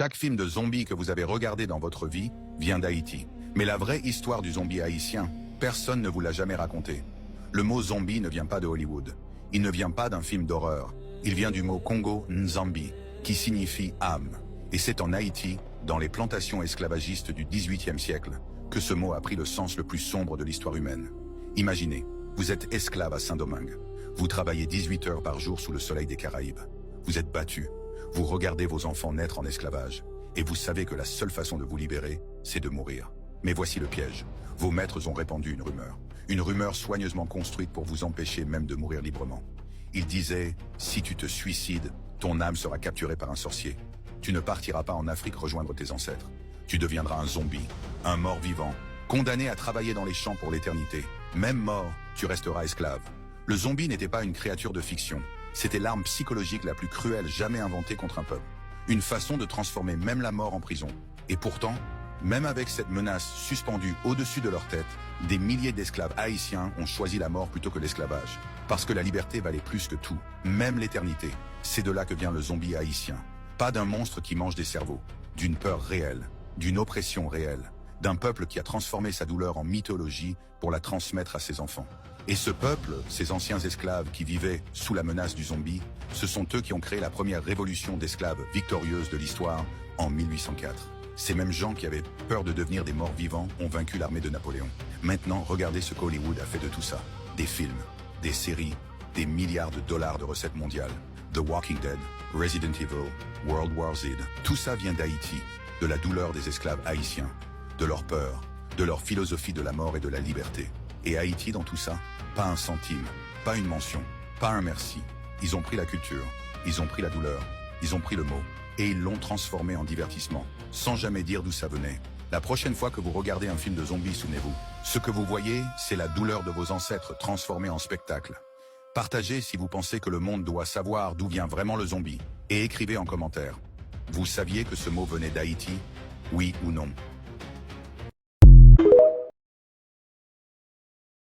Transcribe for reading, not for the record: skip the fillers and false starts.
Chaque film de zombie que vous avez regardé dans votre vie vient d'Haïti. Mais la vraie histoire du zombie haïtien, personne ne vous l'a jamais raconté. Le mot zombie ne vient pas de Hollywood. Il ne vient pas d'un film d'horreur. Il vient du mot Congo Nzambi, qui signifie âme. Et c'est en Haïti, dans les plantations esclavagistes du XVIIIe siècle, que ce mot a pris le sens le plus sombre de l'histoire humaine. Imaginez, vous êtes esclave à Saint-Domingue. Vous travaillez 18 heures par jour sous le soleil des Caraïbes. Vous êtes battu. Vous regardez vos enfants naître en esclavage. Et vous savez que la seule façon de vous libérer, c'est de mourir. Mais voici le piège. Vos maîtres ont répandu une rumeur. Une rumeur soigneusement construite pour vous empêcher même de mourir librement. Ils disaient, si tu te suicides, ton âme sera capturée par un sorcier. Tu ne partiras pas en Afrique rejoindre tes ancêtres. Tu deviendras un zombie, un mort-vivant, condamné à travailler dans les champs pour l'éternité. Même mort, tu resteras esclave. Le zombie n'était pas une créature de fiction. C'était l'arme psychologique la plus cruelle jamais inventée contre un peuple. Une façon de transformer même la mort en prison. Et pourtant, même avec cette menace suspendue au-dessus de leur tête, des milliers d'esclaves haïtiens ont choisi la mort plutôt que l'esclavage. Parce que la liberté valait plus que tout, même l'éternité. C'est de là que vient le zombie haïtien. Pas d'un monstre qui mange des cerveaux, d'une peur réelle, d'une oppression réelle, d'un peuple qui a transformé sa douleur en mythologie pour la transmettre à ses enfants. Et ce peuple, ces anciens esclaves qui vivaient sous la menace du zombie, ce sont eux qui ont créé la première révolution d'esclaves victorieuse de l'histoire en 1804. Ces mêmes gens qui avaient peur de devenir des morts vivants ont vaincu l'armée de Napoléon. Maintenant, regardez ce qu'Hollywood a fait de tout ça. Des films, des séries, des milliards de dollars de recettes mondiales. The Walking Dead, Resident Evil, World War Z. Tout ça vient d'Haïti, de la douleur des esclaves haïtiens, de leur peur, de leur philosophie de la mort et de la liberté. Et Haïti dans tout ça, pas un centime, pas une mention, pas un merci. Ils ont pris la culture, ils ont pris la douleur, ils ont pris le mot, et ils l'ont transformé en divertissement, sans jamais dire d'où ça venait. La prochaine fois que vous regardez un film de zombies, souvenez-vous, ce que vous voyez, c'est la douleur de vos ancêtres transformée en spectacle. Partagez si vous pensez que le monde doit savoir d'où vient vraiment le zombie, et écrivez en commentaire. Vous saviez que ce mot venait d'Haïti? Oui ou non?